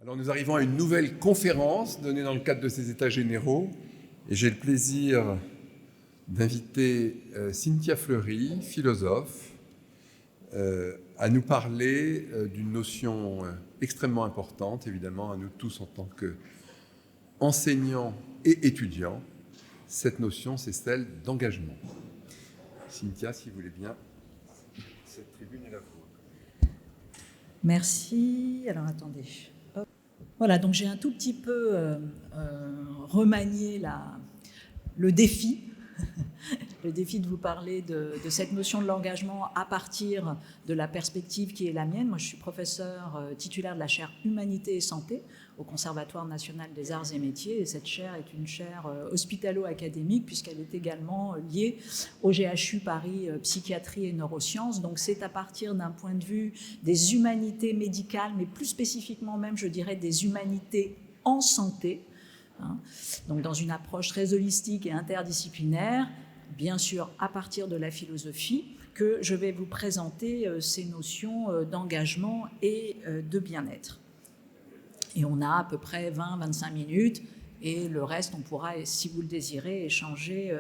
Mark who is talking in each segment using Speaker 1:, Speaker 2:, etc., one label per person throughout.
Speaker 1: Alors nous arrivons à une nouvelle conférence donnée dans le cadre de ces États généraux et j'ai le plaisir d'inviter Cynthia Fleury, philosophe, à nous parler d'une notion extrêmement importante, évidemment, à nous tous en tant qu'enseignants et étudiants. Cette notion, c'est celle d'engagement. Cynthia, si vous voulez bien, cette tribune est la vôtre.
Speaker 2: Merci. Alors, attendez. Hop. Voilà, donc j'ai un tout petit peu remanié le défi. Le défi de vous parler de cette notion de l'engagement à partir de la perspective qui est la mienne. Moi, je suis professeur titulaire de la chaire Humanité et Santé au Conservatoire national des arts et métiers. Et cette chaire est une chaire hospitalo-académique puisqu'elle est également liée au GHU Paris Psychiatrie et Neurosciences. Donc, c'est à partir d'un point de vue des humanités médicales, mais plus spécifiquement même, je dirais, des humanités en santé, donc dans une approche très holistique et interdisciplinaire, bien sûr à partir de la philosophie, que je vais vous présenter ces notions d'engagement et de bien-être. Et on a à peu près 20-25 minutes et le reste, on pourra, si vous le désirez, échanger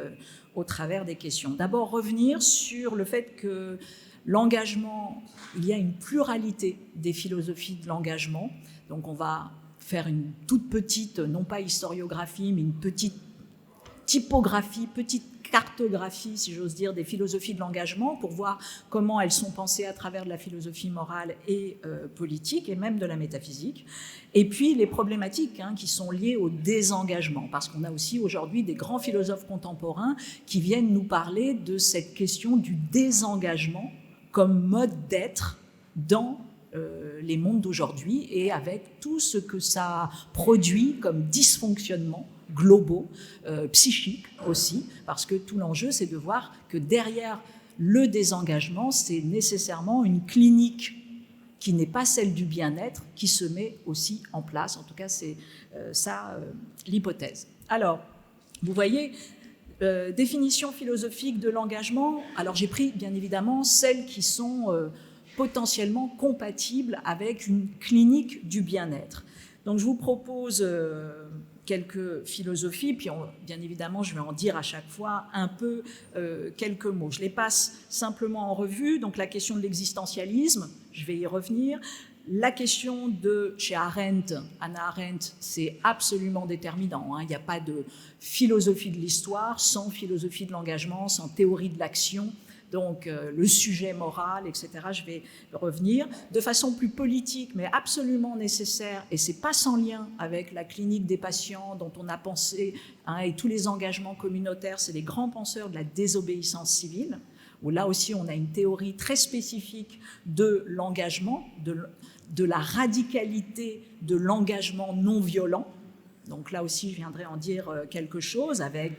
Speaker 2: au travers des questions. D'abord, revenir sur le fait que l'engagement, il y a une pluralité des philosophies de l'engagement. Donc on va faire une toute petite, non pas historiographie, mais une petite typographie, petite cartographie, si j'ose dire, des philosophies de l'engagement pour voir comment elles sont pensées à travers de la philosophie morale et politique et même de la métaphysique. Et puis les problématiques qui sont liées au désengagement, parce qu'on a aussi aujourd'hui des grands philosophes contemporains qui viennent nous parler de cette question du désengagement comme mode d'être dans les mondes d'aujourd'hui et avec tout ce que ça produit comme dysfonctionnement globaux, psychiques aussi, parce que tout l'enjeu, c'est de voir que derrière le désengagement, c'est nécessairement une clinique qui n'est pas celle du bien-être qui se met aussi en place. En tout cas, c'est ça l'hypothèse. Alors, vous voyez, définition philosophique de l'engagement. Alors, j'ai pris, bien évidemment, celles qui sont potentiellement compatibles avec une clinique du bien-être. Donc, je vous propose quelques philosophies, puis bien évidemment, je vais en dire à chaque fois un peu quelques mots. Je les passe simplement en revue. Donc, la question de l'existentialisme, je vais y revenir. La question de, chez Arendt, Hannah Arendt, c'est absolument déterminant. Il n'y a pas de philosophie de l'histoire sans philosophie de l'engagement, sans théorie de l'action. Donc le sujet moral, etc., je vais revenir. De façon plus politique, mais absolument nécessaire, et ce n'est pas sans lien avec la clinique des patients dont on a pensé, et tous les engagements communautaires, c'est les grands penseurs de la désobéissance civile, où là aussi on a une théorie très spécifique de l'engagement, de la radicalité de l'engagement non violent. Donc là aussi, je viendrai en dire quelque chose avec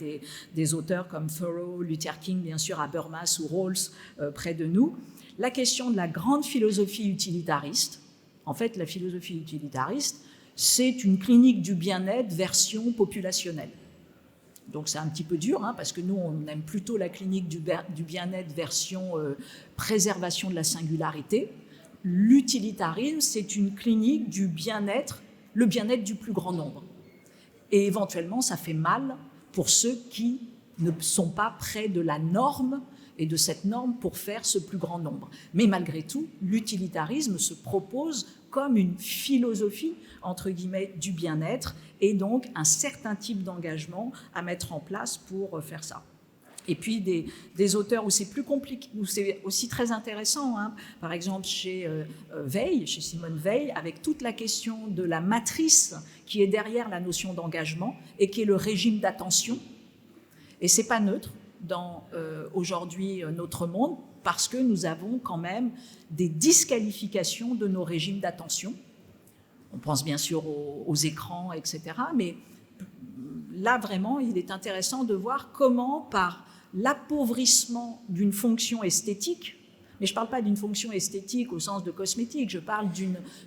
Speaker 2: des auteurs comme Thoreau, Luther King, bien sûr, Habermas ou Rawls près de nous. La question de la grande philosophie utilitariste. En fait, la philosophie utilitariste, c'est une clinique du bien-être version populationnelle. Donc c'est un petit peu dur, parce que nous, on aime plutôt la clinique du bien-être version préservation de la singularité. L'utilitarisme, c'est une clinique du bien-être, le bien-être du plus grand nombre. Et éventuellement, ça fait mal pour ceux qui ne sont pas près de la norme et de cette norme pour faire ce plus grand nombre. Mais malgré tout, l'utilitarisme se propose comme une philosophie, entre guillemets, du bien-être et donc un certain type d'engagement à mettre en place pour faire ça. Et puis des auteurs où c'est plus compliqué, où c'est aussi très intéressant, par exemple chez Weil, chez Simone Weil, avec toute la question de la matrice qui est derrière la notion d'engagement et qui est le régime d'attention. Et c'est pas neutre dans aujourd'hui notre monde parce que nous avons quand même des disqualifications de nos régimes d'attention. On pense bien sûr aux écrans, etc. Mais là vraiment, il est intéressant de voir comment par l'appauvrissement d'une fonction esthétique, Mais je ne parle pas d'une fonction esthétique au sens de cosmétique, je parle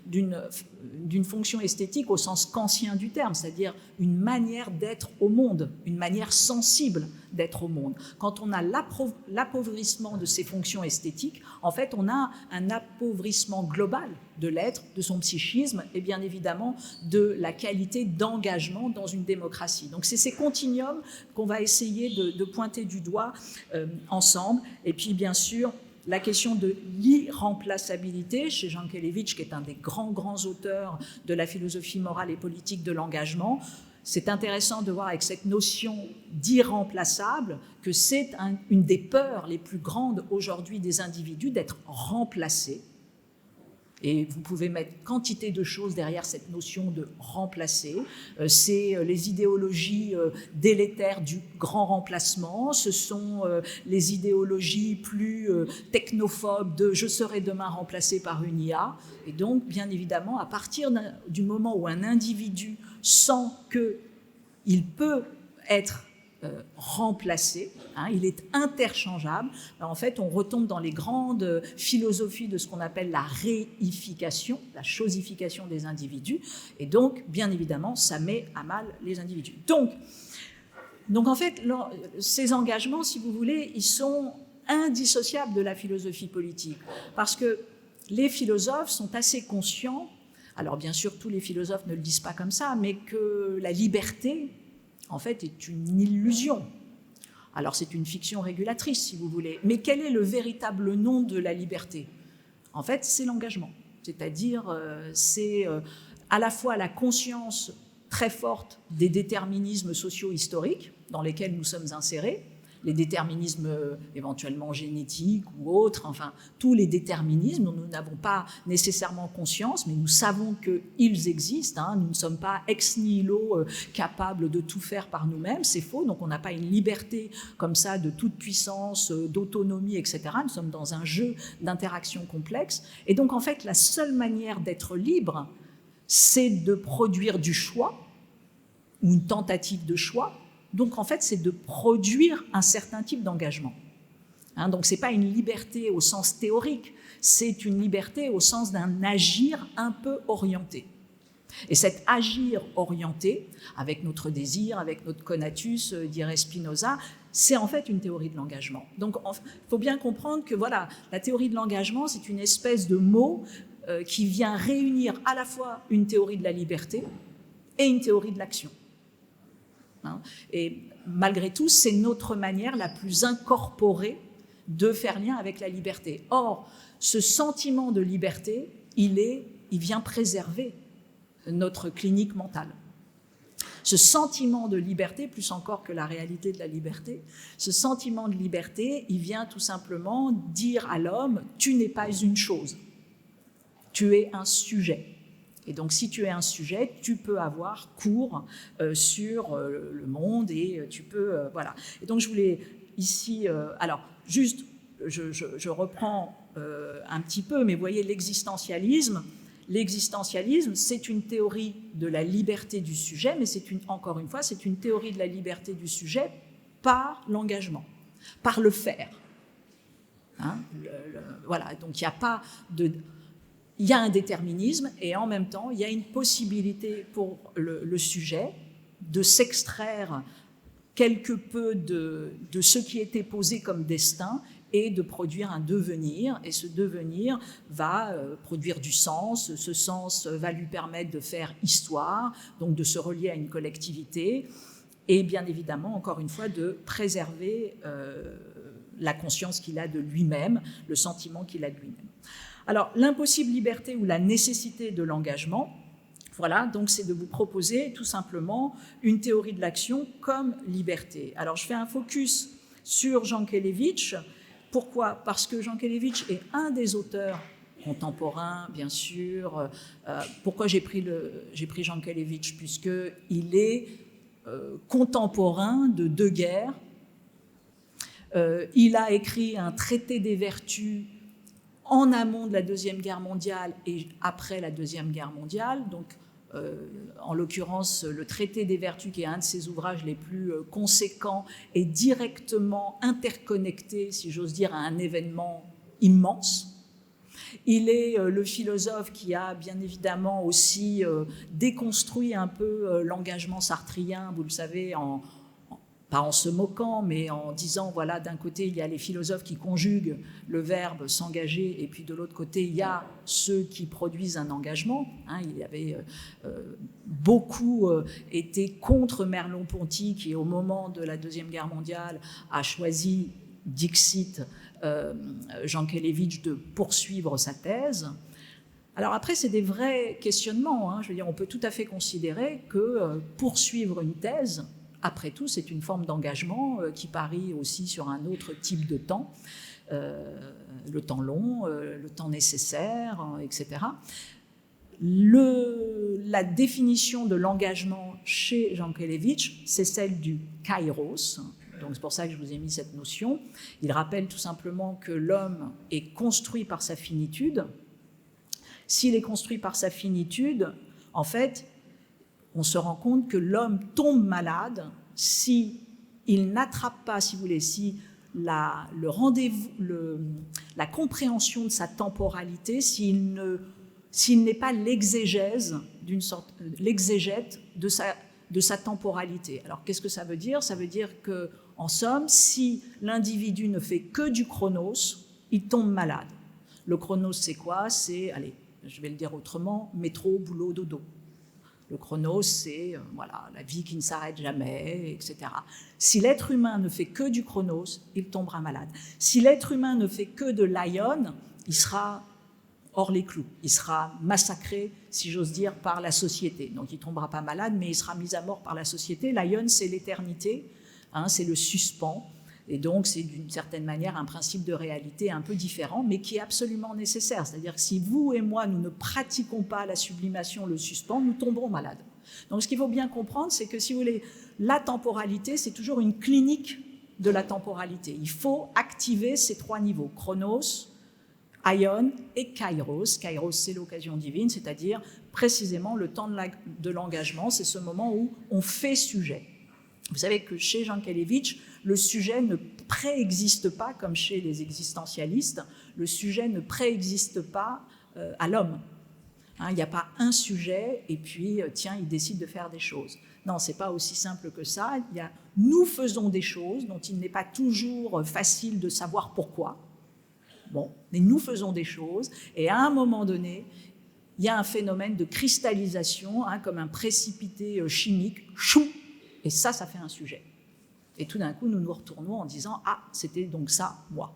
Speaker 2: d'une fonction esthétique au sens kantien du terme, c'est-à-dire une manière d'être au monde, une manière sensible d'être au monde. Quand on a l'appauvrissement de ces fonctions esthétiques, en fait, on a un appauvrissement global de l'être, de son psychisme et bien évidemment de la qualité d'engagement dans une démocratie. Donc c'est ces continuums qu'on va essayer de pointer du doigt ensemble. Et puis bien sûr, la question de l'irremplaçabilité chez Jankélévitch, qui est un des grands auteurs de la philosophie morale et politique de l'engagement. C'est intéressant de voir avec cette notion d'irremplaçable que c'est une des peurs les plus grandes aujourd'hui des individus d'être remplacés. Et vous pouvez mettre quantité de choses derrière cette notion de remplacer. C'est les idéologies délétères du grand remplacement, ce sont les idéologies plus technophobes de « je serai demain remplacé par une IA ». Et donc, bien évidemment, à partir du moment où un individu sent qu'il peut être remplacé, il est interchangeable, en fait on retombe dans les grandes philosophies de ce qu'on appelle la réification, la chosification des individus, et donc bien évidemment ça met à mal les individus. Donc en fait ces engagements, si vous voulez, ils sont indissociables de la philosophie politique, parce que les philosophes sont assez conscients, alors bien sûr tous les philosophes ne le disent pas comme ça, mais que la liberté en fait, est une illusion. Alors, c'est une fiction régulatrice, si vous voulez. Mais quel est le véritable nom de la liberté? En fait, c'est l'engagement. C'est-à-dire, c'est à la fois la conscience très forte des déterminismes socio-historiques dans lesquels nous sommes insérés, les déterminismes éventuellement génétiques ou autres, enfin, tous les déterminismes dont nous n'avons pas nécessairement conscience, mais nous savons qu'ils existent. Nous ne sommes pas ex nihilo capables de tout faire par nous-mêmes, c'est faux, donc on n'a pas une liberté comme ça de toute puissance, d'autonomie, etc. Nous sommes dans un jeu d'interaction complexe. Et donc, en fait, la seule manière d'être libre, c'est de produire du choix, ou une tentative de choix. Donc, en fait, c'est de produire un certain type d'engagement. Donc, ce n'est pas une liberté au sens théorique, c'est une liberté au sens d'un agir un peu orienté. Et cet agir orienté, avec notre désir, avec notre conatus, dirait Spinoza, c'est en fait une théorie de l'engagement. Donc, il faut bien comprendre que voilà, la théorie de l'engagement, c'est une espèce de mot qui vient réunir à la fois une théorie de la liberté et une théorie de l'action. Et malgré tout, c'est notre manière la plus incorporée de faire lien avec la liberté. Or, ce sentiment de liberté, il vient préserver notre clinique mentale. Ce sentiment de liberté, plus encore que la réalité de la liberté, ce sentiment de liberté, il vient tout simplement dire à l'homme « tu n'es pas une chose, tu es un sujet ». Et donc, si tu es un sujet, tu peux avoir cours sur le monde et tu peux... voilà. Et donc, je voulais ici... alors, juste, je reprends un petit peu, mais vous voyez, l'existentialisme, c'est une théorie de la liberté du sujet, mais encore une fois, c'est une théorie de la liberté du sujet par l'engagement, par le faire. Voilà, donc il n'y a pas de... Il y a un déterminisme et en même temps, il y a une possibilité pour le sujet de s'extraire quelque peu de ce qui était posé comme destin et de produire un devenir. Et ce devenir va produire du sens. Ce sens va lui permettre de faire histoire, donc de se relier à une collectivité et bien évidemment, encore une fois, de préserver la conscience qu'il a de lui-même, le sentiment qu'il a de lui-même. Alors, l'impossible liberté ou la nécessité de l'engagement, voilà, donc c'est de vous proposer tout simplement une théorie de l'action comme liberté. Alors, je fais un focus sur Jankélévitch. Pourquoi? Parce que Jankélévitch est un des auteurs contemporains, bien sûr. Pourquoi j'ai pris Jankélévitch? Puisqu'il est contemporain de deux guerres. Il a écrit un traité des vertus en amont de la Deuxième Guerre mondiale et après la Deuxième Guerre mondiale. Donc, en l'occurrence, le traité des vertus, qui est un de ses ouvrages les plus conséquents, est directement interconnecté, si j'ose dire, à un événement immense. Il est le philosophe qui a bien évidemment aussi déconstruit un peu l'engagement sartrien, vous le savez, pas en se moquant, mais en disant, voilà, d'un côté, il y a les philosophes qui conjuguent le verbe s'engager, et puis de l'autre côté, il y a ceux qui produisent un engagement. Il y avait beaucoup été contre Merleau-Ponty, qui, au moment de la Deuxième Guerre mondiale, a choisi, dixit, Jankélévitch, de poursuivre sa thèse. Alors après, c'est des vrais questionnements. Je veux dire, on peut tout à fait considérer que poursuivre une thèse, après tout, c'est une forme d'engagement qui parie aussi sur un autre type de temps, le temps long, le temps nécessaire, etc. La définition de l'engagement chez Jankélévitch, c'est celle du kairos. Donc c'est pour ça que je vous ai mis cette notion. Il rappelle tout simplement que l'homme est construit par sa finitude. S'il est construit par sa finitude, en fait, on se rend compte que l'homme tombe malade si il n'attrape pas, si vous voulez, si le rendez-vous, la compréhension de sa temporalité, s'il n'est pas l'exégèse d'une sorte, l'exégète de sa temporalité. Alors qu'est-ce que ça veut dire? Ça veut dire que, en somme, si l'individu ne fait que du chronos, il tombe malade. Le chronos, c'est quoi? C'est, allez, je vais le dire autrement, métro, boulot, dodo. Le chronos, c'est voilà, la vie qui ne s'arrête jamais, etc. Si l'être humain ne fait que du chronos, il tombera malade. Si l'être humain ne fait que de l'aion, il sera hors les clous. Il sera massacré, si j'ose dire, par la société. Donc il ne tombera pas malade, mais il sera mis à mort par la société. L'aion, c'est l'éternité, c'est le suspens. Et donc, c'est d'une certaine manière un principe de réalité un peu différent, mais qui est absolument nécessaire. C'est-à-dire que si vous et moi, nous ne pratiquons pas la sublimation, le suspens, nous tomberons malades. Donc, ce qu'il faut bien comprendre, c'est que, si vous voulez, la temporalité, c'est toujours une clinique de la temporalité. Il faut activer ces trois niveaux, chronos, aion et kairos. Kairos, c'est l'occasion divine, c'est-à-dire précisément le temps de l'engagement, c'est ce moment où on fait sujet. Vous savez que chez Jankélévitch, le sujet ne préexiste pas, comme chez les existentialistes, le sujet ne préexiste pas à l'homme. Il n'y a pas un sujet et puis, tiens, il décide de faire des choses. Non, ce n'est pas aussi simple que ça. Nous faisons des choses dont il n'est pas toujours facile de savoir pourquoi. Bon, mais nous faisons des choses et à un moment donné, il y a un phénomène de cristallisation, comme un précipité chimique, chou, et ça fait un sujet. Et tout d'un coup, nous nous retournons en disant « Ah, c'était donc ça, moi ».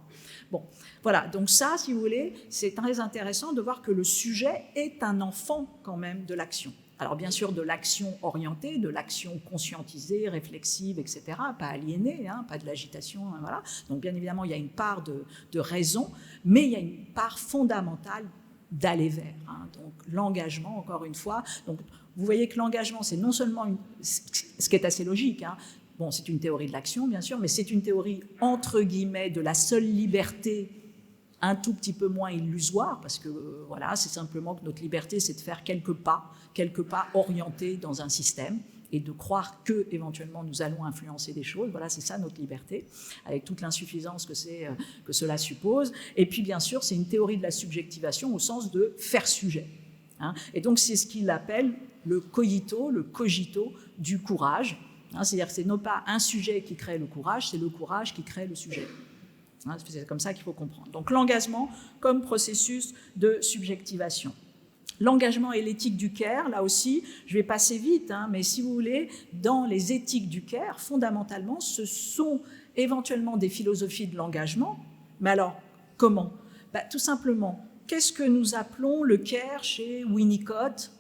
Speaker 2: Bon, voilà, donc ça, si vous voulez, c'est très intéressant de voir que le sujet est un enfant quand même de l'action. Alors bien sûr, de l'action orientée, de l'action conscientisée, réflexive, etc., pas aliénée, pas de l'agitation, voilà. Donc bien évidemment, il y a une part de raison, mais il y a une part fondamentale d'aller vers. Donc l'engagement, encore une fois. Donc vous voyez que l'engagement, c'est non seulement ce qui est assez logique. Bon, c'est une théorie de l'action, bien sûr, mais c'est une théorie entre guillemets de la seule liberté, un tout petit peu moins illusoire, parce que voilà, c'est simplement que notre liberté, c'est de faire quelques pas orientés dans un système, et de croire que éventuellement nous allons influencer des choses. Voilà, c'est ça notre liberté, avec toute l'insuffisance que cela suppose. Et puis bien sûr, c'est une théorie de la subjectivation au sens de faire sujet. Et donc c'est ce qu'il appelle le cogito du courage. C'est-à-dire que c'est non pas un sujet qui crée le courage, c'est le courage qui crée le sujet. C'est comme ça qu'il faut comprendre. Donc l'engagement comme processus de subjectivation. L'engagement et l'éthique du Caire, là aussi, je vais passer vite, mais si vous voulez, dans les éthiques du Caire, fondamentalement, ce sont éventuellement des philosophies de l'engagement. Mais alors, comment? Tout simplement, qu'est-ce que nous appelons le Caire chez Winnicott,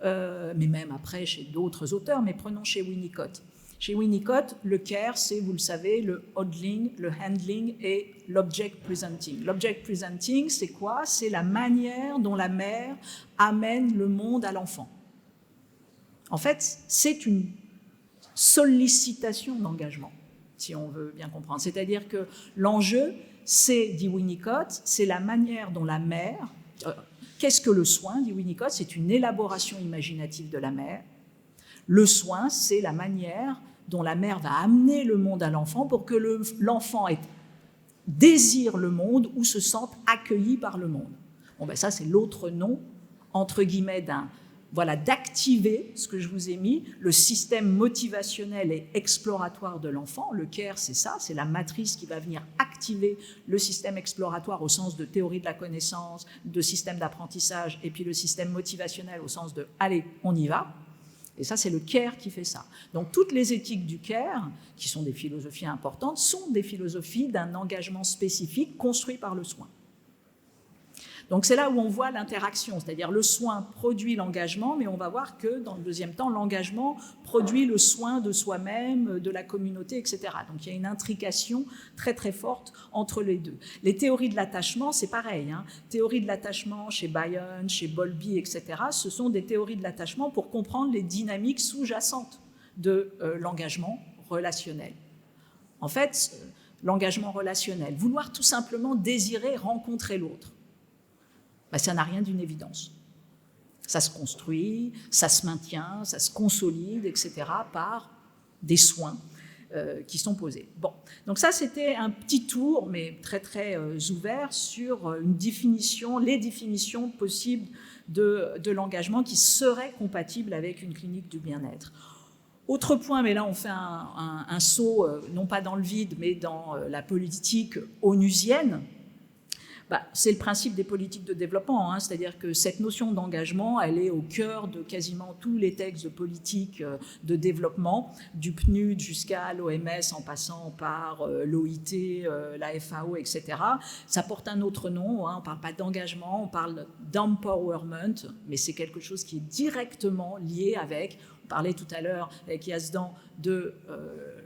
Speaker 2: mais même après chez d'autres auteurs, mais prenons chez Winnicott. Chez Winnicott, le Caire, c'est, vous le savez, le hodling, le handling et l'object presenting. L'object presenting, c'est quoi? C'est la manière dont la mère amène le monde à l'enfant. En fait, c'est une sollicitation d'engagement, si on veut bien comprendre. C'est-à-dire que l'enjeu, c'est, dit Winnicott, c'est la manière dont la mère... Qu'est-ce que le soin, dit Winnicott? C'est une élaboration imaginative de la mère. Le soin, c'est la manière dont la mère va amener le monde à l'enfant pour que l'enfant ait désirent le monde ou se sentent accueillis par le monde. Bon, ben ça, c'est l'autre nom, entre guillemets, d'activer, ce que je vous ai mis, le système motivationnel et exploratoire de l'enfant. Le CARE, c'est ça, c'est la matrice qui va venir activer le système exploratoire au sens de théorie de la connaissance, de système d'apprentissage, et puis le système motivationnel au sens de « allez, on y va ». Et ça, c'est le CARE qui fait ça. Donc, toutes les éthiques du CARE, qui sont des philosophies importantes, sont des philosophies d'un engagement spécifique construit par le soin. Donc, c'est là où on voit l'interaction, c'est-à-dire le soin produit l'engagement, mais on va voir que, dans le deuxième temps, l'engagement produit le soin de soi-même, de la communauté, etc. Donc, il y a une intrication très, très forte entre les deux. Les théories de l'attachement, c'est pareil. Théories de l'attachement chez Bion, chez Bowlby, etc., ce sont des théories de l'attachement pour comprendre les dynamiques sous-jacentes de l'engagement relationnel. En fait, l'engagement relationnel, vouloir tout simplement désirer rencontrer l'autre, ça n'a rien d'une évidence. Ça se construit, ça se maintient, ça se consolide, etc., par des soins qui sont posés. Bon, donc ça, c'était un petit tour, mais très, très ouvert, sur une définition, les définitions possibles de l'engagement qui seraient compatibles avec une clinique du bien-être. Autre point, mais là on fait un saut, non pas dans le vide, mais dans la politique onusienne. C'est le principe des politiques de développement, c'est-à-dire que cette notion d'engagement, elle est au cœur de quasiment tous les textes de politique de développement, du PNUD jusqu'à l'OMS en passant par l'OIT, la FAO, etc. Ça porte un autre nom, on ne parle pas d'engagement, on parle d'empowerment, mais c'est quelque chose qui est directement lié avec, on parlait tout à l'heure avec Yazdan de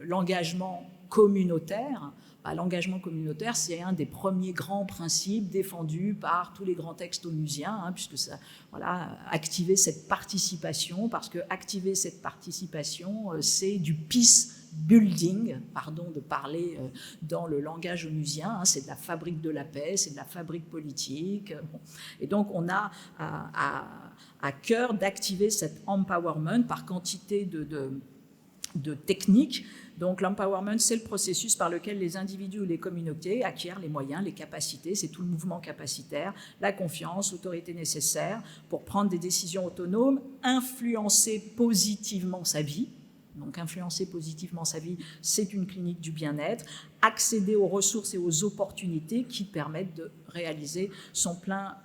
Speaker 2: l'engagement communautaire. L'engagement communautaire, c'est un des premiers grands principes défendus par tous les grands textes onusiens, puisque ça, activer cette participation, parce que activer cette participation, c'est du peace building, pardon de parler dans le langage onusien, c'est de la fabrique de la paix, c'est de la fabrique politique. Et donc, on a à cœur d'activer cet empowerment par quantité de techniques. Donc l'empowerment, c'est le processus par lequel les individus ou les communautés acquièrent les moyens, les capacités, c'est tout le mouvement capacitaire, la confiance, l'autorité nécessaire pour prendre des décisions autonomes, influencer positivement sa vie. Donc influencer positivement sa vie, c'est une clinique du bien-être, accéder aux ressources et aux opportunités qui permettent de réaliser son plein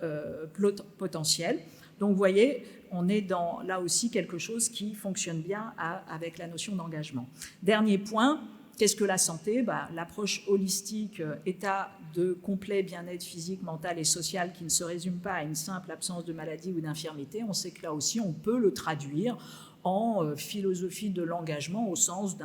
Speaker 2: potentiel. Donc vous voyez, on est dans, là aussi, quelque chose qui fonctionne bien avec la notion d'engagement. Dernier point, qu'est-ce que la santé ? L'approche holistique, état de complet bien-être physique, mental et social qui ne se résume pas à une simple absence de maladie ou d'infirmité, on sait que là aussi, on peut le traduire en philosophie de l'engagement au sens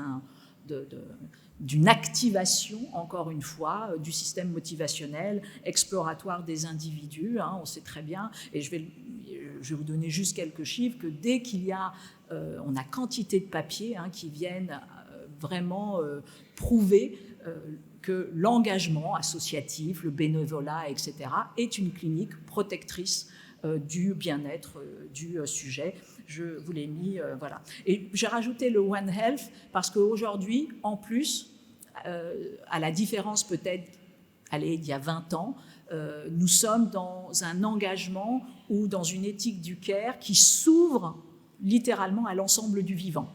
Speaker 2: d'une activation, encore une fois, du système motivationnel, exploratoire des individus, on sait très bien, et je vais vous donner juste quelques chiffres, que dès qu'il y a, on a quantité de papiers qui viennent vraiment prouver que l'engagement associatif, le bénévolat, etc., est une clinique protectrice du bien-être du sujet. Je vous l'ai mis, voilà. Et j'ai rajouté le One Health parce qu'aujourd'hui, en plus, à la différence peut-être, il y a 20 ans, nous sommes dans un engagement ou dans une éthique du care qui s'ouvre littéralement à l'ensemble du vivant.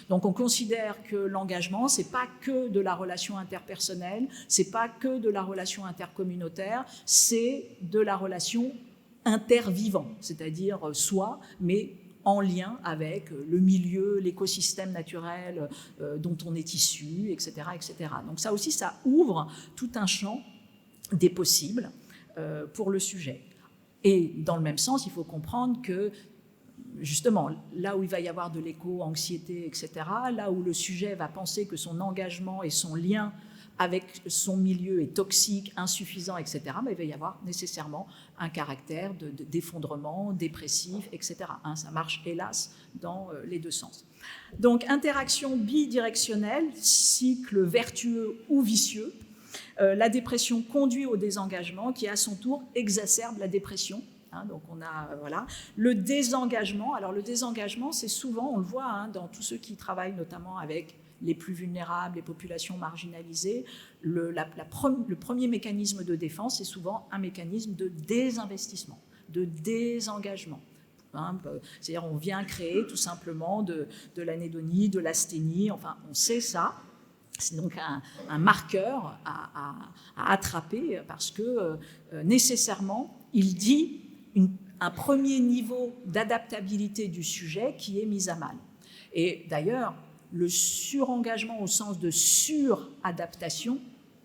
Speaker 2: Donc on considère que l'engagement, c'est pas que de la relation interpersonnelle, c'est pas que de la relation intercommunautaire, c'est de la relation intervivant, c'est-à-dire soi, mais en lien avec le milieu, l'écosystème naturel dont on est issu, etc., etc. Donc ça aussi, ça ouvre tout un champ des possibles pour le sujet. Et dans le même sens, il faut comprendre que justement, là où il va y avoir de l'éco-anxiété, etc., là où le sujet va penser que son engagement et son lien avec son milieu est toxique, insuffisant, etc., il va y avoir nécessairement un caractère d'effondrement, dépressif, etc. Ça marche, hélas, dans les deux sens. Donc, interaction bidirectionnelle, cycle vertueux ou vicieux. La dépression conduit au désengagement qui, à son tour, exacerbe la dépression. Donc on a le désengagement. Alors le désengagement, c'est souvent, on le voit dans tous ceux qui travaillent notamment avec les plus vulnérables, les populations marginalisées, le premier mécanisme de défense est souvent un mécanisme de désinvestissement, de désengagement. C'est-à-dire on vient créer tout simplement de l'anédonie, de l'asthénie, enfin on sait ça. C'est donc un marqueur à attraper parce que nécessairement il dit un premier niveau d'adaptabilité du sujet qui est mis à mal. Et d'ailleurs, le surengagement au sens de suradaptation,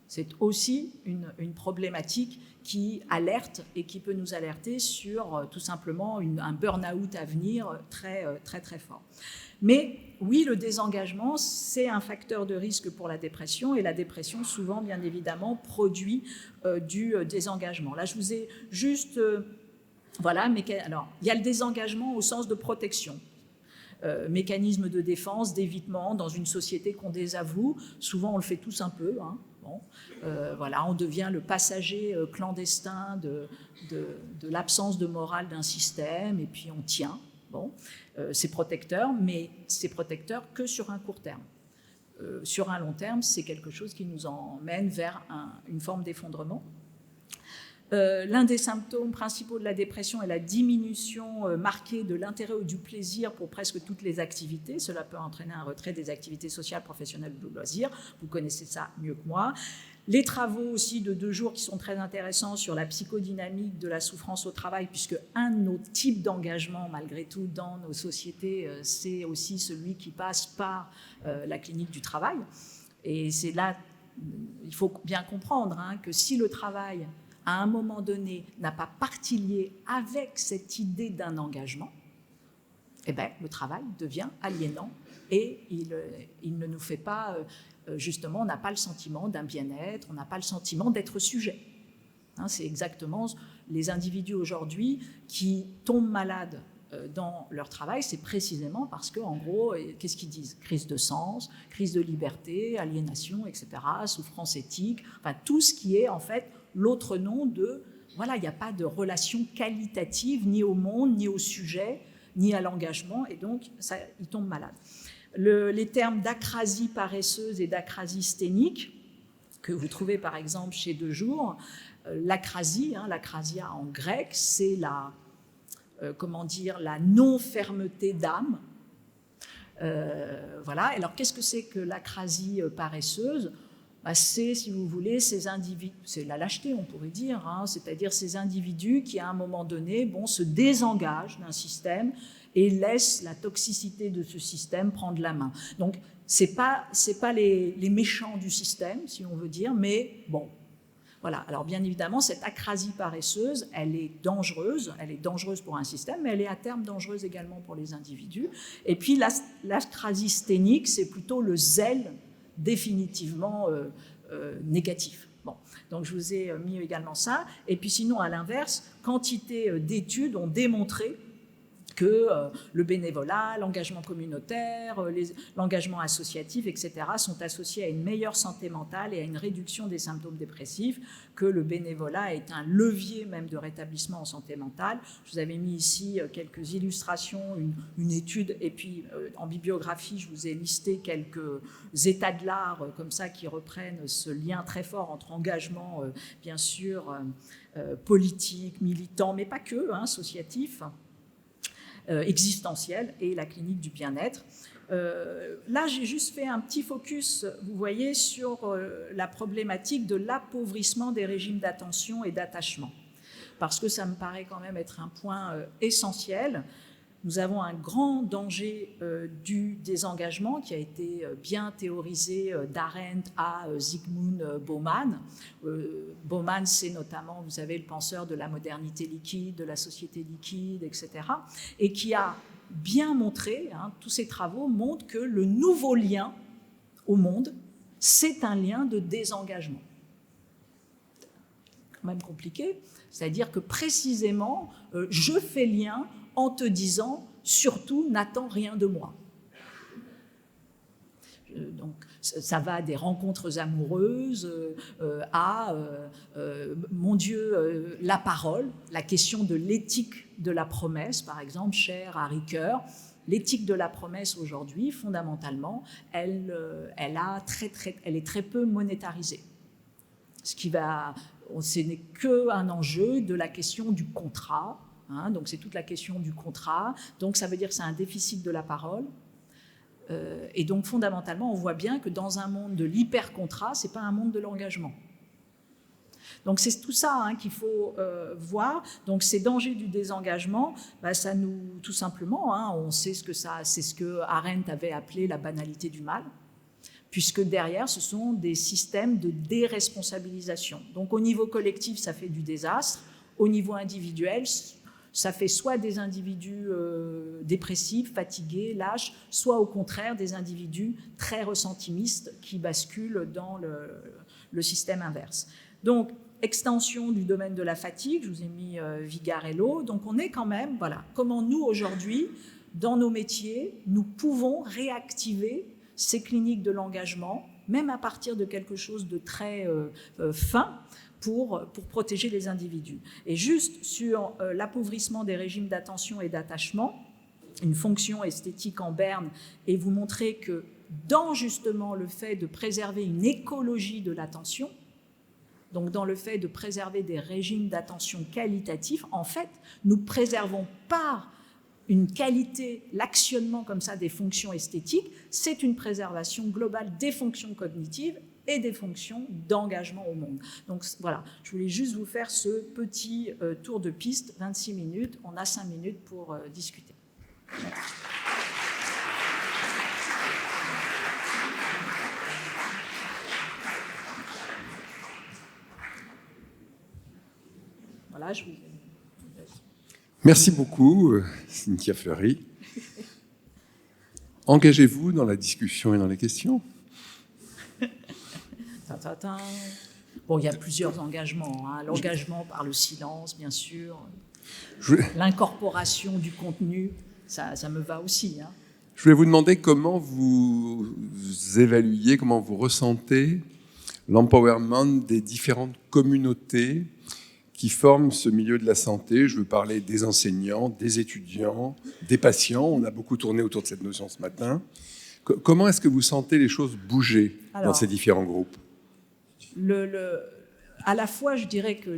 Speaker 2: c'est aussi une problématique qui alerte et qui peut nous alerter sur tout simplement un burn-out à venir très, très, très fort. Mais oui, le désengagement, c'est un facteur de risque pour la dépression et la dépression, souvent, bien évidemment, produit du désengagement. Là, je vous ai juste... voilà, mais alors, il y a le désengagement au sens de protection. Mécanisme de défense, d'évitement dans une société qu'on désavoue. Souvent, on le fait tous un peu. Hein. Bon, voilà, on devient le passager clandestin de l'absence de morale d'un système et puis on tient. Bon, c'est protecteur, mais c'est protecteur que sur un court terme. Sur un long terme, c'est quelque chose qui nous emmène vers une forme d'effondrement. L'un des symptômes principaux de la dépression est la diminution marquée de l'intérêt ou du plaisir pour presque toutes les activités. Cela peut entraîner un retrait des activités sociales, professionnelles ou de loisirs. Vous connaissez ça mieux que moi. Les travaux aussi de 2 jours qui sont très intéressants sur la psychodynamique de la souffrance au travail, puisque un de nos types d'engagement, malgré tout, dans nos sociétés, c'est aussi celui qui passe par la clinique du travail. Et c'est là, il faut bien comprendre que si le travail à un moment donné, n'a pas partie liée avec cette idée d'un engagement, eh bien, le travail devient aliénant et il ne nous fait pas, justement, on n'a pas le sentiment d'un bien-être, on n'a pas le sentiment d'être sujet. C'est exactement les individus aujourd'hui qui tombent malades dans leur travail, c'est précisément parce qu'en gros, qu'est-ce qu'ils disent? Crise de sens, crise de liberté, aliénation, etc., souffrance éthique, enfin tout ce qui est en fait l'autre nom de, voilà, il n'y a pas de relation qualitative ni au monde, ni au sujet, ni à l'engagement, et donc ça, ils tombent malades. Les termes d'acrasie paresseuse et d'acrasie sténique, que vous trouvez par exemple chez De Jour, l'acrasie, l'acrasia en grec, c'est la non-fermeté d'âme. Voilà. Alors, qu'est-ce que c'est que l'acrasie paresseuse? C'est, si vous voulez, ces individus, c'est la lâcheté, on pourrait dire, c'est-à-dire ces individus qui, à un moment donné, se désengagent d'un système et laissent la toxicité de ce système prendre la main. Donc, c'est pas les méchants du système, si on veut dire, mais bon. Voilà. Alors bien évidemment, cette acrasie paresseuse, elle est dangereuse pour un système, mais elle est à terme dangereuse également pour les individus. Et puis l'acrasie sténique, c'est plutôt le zèle définitivement négatif. Bon. Donc je vous ai mis également ça. Et puis sinon, à l'inverse, quantité d'études ont démontré que le bénévolat, l'engagement communautaire, l'engagement associatif, etc., sont associés à une meilleure santé mentale et à une réduction des symptômes dépressifs, que le bénévolat est un levier même de rétablissement en santé mentale. Je vous avais mis ici quelques illustrations, une étude, et puis en bibliographie, je vous ai listé quelques états de l'art comme ça qui reprennent ce lien très fort entre engagement, bien sûr, politique, militant, mais pas que, associatif, existentielle et la clinique du bien-être. Là, j'ai juste fait un petit focus, vous voyez, sur la problématique de l'appauvrissement des régimes d'attention et d'attachement, parce que ça me paraît quand même être un point essentiel. Nous avons un grand danger du désengagement qui a été bien théorisé d'Arendt à Zygmunt Bauman. Bauman, c'est notamment, vous savez, le penseur de la modernité liquide, de la société liquide, etc., et qui a bien montré, tous ses travaux montrent que le nouveau lien au monde, c'est un lien de désengagement. C'est quand même compliqué, c'est-à-dire que précisément, je fais lien en te disant, surtout, n'attends rien de moi. Donc, ça va des rencontres amoureuses à, mon Dieu, la parole, la question de l'éthique de la promesse, par exemple, cher à Ricoeur. L'éthique de la promesse aujourd'hui, fondamentalement, elle est très peu monétarisée. Ce n'est qu'un enjeu de la question du contrat. Donc c'est toute la question du contrat. Donc ça veut dire que c'est un déficit de la parole. Et donc fondamentalement, on voit bien que dans un monde de l'hyper-contrat, ce n'est pas un monde de l'engagement. Donc c'est tout ça qu'il faut voir. Donc ces dangers du désengagement, ça nous, tout simplement, on sait c'est ce que Arendt avait appelé la banalité du mal, puisque derrière, ce sont des systèmes de déresponsabilisation. Donc au niveau collectif, ça fait du désastre. Au niveau individuel, ça fait soit des individus dépressifs, fatigués, lâches, soit au contraire des individus très ressentimistes qui basculent dans le système inverse. Donc, extension du domaine de la fatigue, je vous ai mis Vigarello. Donc, on est quand même, voilà, comment nous, aujourd'hui, dans nos métiers, nous pouvons réactiver ces cliniques de l'engagement, même à partir de quelque chose de très fin, pour protéger les individus. Et juste sur l'appauvrissement des régimes d'attention et d'attachement, une fonction esthétique en berne, et vous montrer que dans justement le fait de préserver une écologie de l'attention, donc dans le fait de préserver des régimes d'attention qualitatifs, en fait, nous préservons par une qualité, l'actionnement comme ça des fonctions esthétiques, c'est une préservation globale des fonctions cognitives et des fonctions d'engagement au monde. Donc voilà, je voulais juste vous faire ce petit tour de piste, 26 minutes, on a 5 minutes pour discuter. Merci. Voilà, je vous...
Speaker 1: Merci beaucoup, Cynthia Fleury. Engagez-vous dans la discussion et dans les questions.
Speaker 2: Bon, il y a plusieurs engagements. L'engagement par le silence, bien sûr. L'incorporation du contenu, ça me va aussi.
Speaker 1: Je voulais vous demander comment vous évaluez, comment vous ressentez l'empowerment des différentes communautés qui forment ce milieu de la santé. Je veux parler des enseignants, des étudiants, des patients. On a beaucoup tourné autour de cette notion ce matin. Comment est-ce que vous sentez les choses bouger dans ces différents groupes ?
Speaker 2: À la fois, je dirais que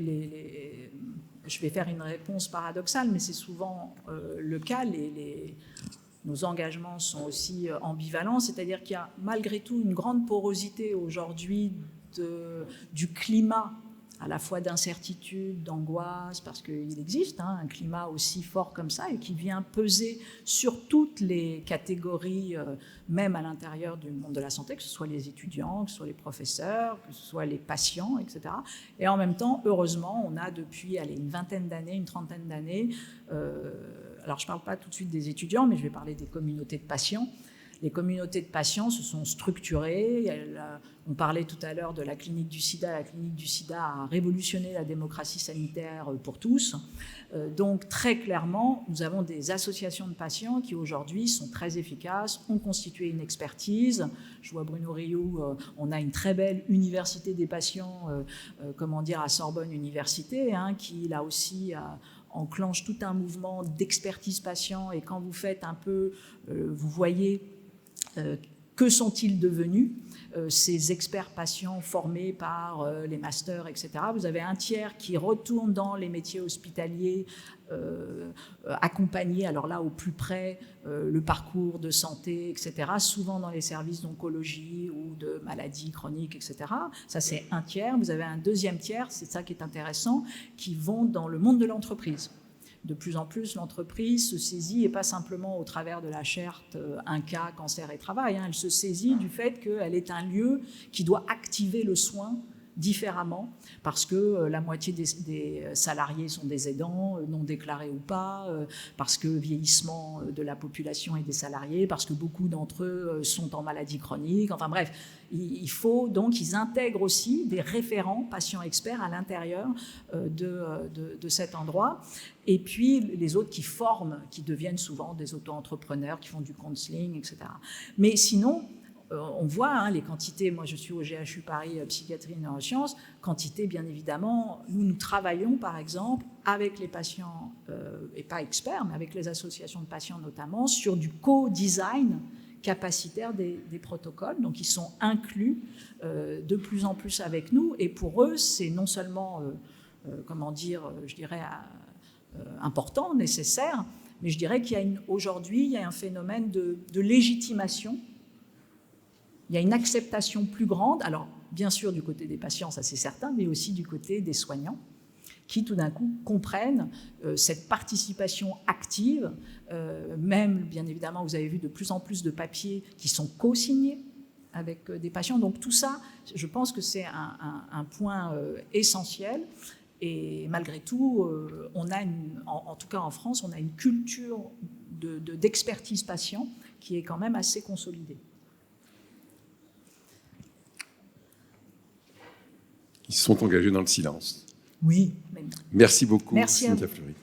Speaker 2: je vais faire une réponse paradoxale, mais c'est souvent le cas. Nos engagements sont aussi ambivalents, c'est-à-dire qu'il y a malgré tout une grande porosité aujourd'hui du climat, à la fois d'incertitude, d'angoisse, parce qu'il existe un climat aussi fort comme ça et qui vient peser sur toutes les catégories, même à l'intérieur du monde de la santé, que ce soit les étudiants, que ce soit les professeurs, que ce soit les patients, etc. Et en même temps, heureusement, on a depuis une vingtaine d'années, une trentaine d'années, alors je ne parle pas tout de suite des étudiants, mais je vais parler des communautés de patients. Les communautés de patients se sont structurées. On parlait tout à l'heure de la clinique du sida. La clinique du sida a révolutionné la démocratie sanitaire pour tous. Donc très clairement, nous avons des associations de patients qui aujourd'hui sont très efficaces, ont constitué une expertise. Je vois Bruno Rioux, on a une très belle université des patients, à Sorbonne Université, qui là aussi enclenche tout un mouvement d'expertise patient. Et quand vous faites un peu, vous voyez que sont-ils devenus, ces experts patients formés par les masters, etc. Vous avez un tiers qui retourne dans les métiers hospitaliers, accompagner, alors là au plus près, le parcours de santé, etc., souvent dans les services d'oncologie ou de maladies chroniques, etc. Ça, c'est un tiers. Vous avez un deuxième tiers, c'est ça qui est intéressant, qui vont dans le monde de l'entreprise. De plus en plus, l'entreprise se saisit, et pas simplement au travers de la charte INCa, cancer et travail, elle se saisit du fait qu'elle est un lieu qui doit activer le soin différemment, parce que la moitié des salariés sont des aidants, non déclarés ou pas, parce que vieillissement de la population et des salariés, parce que beaucoup d'entre eux sont en maladie chronique, enfin bref, il faut donc qu'ils intègrent aussi des référents patients experts à l'intérieur de cet endroit. Et puis les autres qui forment, qui deviennent souvent des auto-entrepreneurs, qui font du counseling, etc. Mais sinon, on voit les quantités, moi je suis au GHU Paris Psychiatrie et Neurosciences, quantité bien évidemment, nous travaillons par exemple avec les patients, et pas experts, mais avec les associations de patients notamment, sur du co-design capacitaire des protocoles, donc ils sont inclus de plus en plus avec nous, et pour eux c'est non seulement, comment dire, je dirais important, nécessaire, mais je dirais qu'il y a aujourd'hui il y a un phénomène de légitimation. Il y a une acceptation plus grande, alors bien sûr du côté des patients, ça c'est certain, mais aussi du côté des soignants, qui tout d'un coup comprennent cette participation active, même bien évidemment vous avez vu de plus en plus de papiers qui sont co-signés avec des patients, donc tout ça, je pense que c'est un point essentiel, et malgré tout, on a en tout cas en France, on a une culture d'expertise patient qui est quand même assez consolidée.
Speaker 1: Ils sont engagés dans le silence.
Speaker 2: Oui.
Speaker 1: Merci beaucoup,
Speaker 2: Merci
Speaker 1: Cynthia Fleury.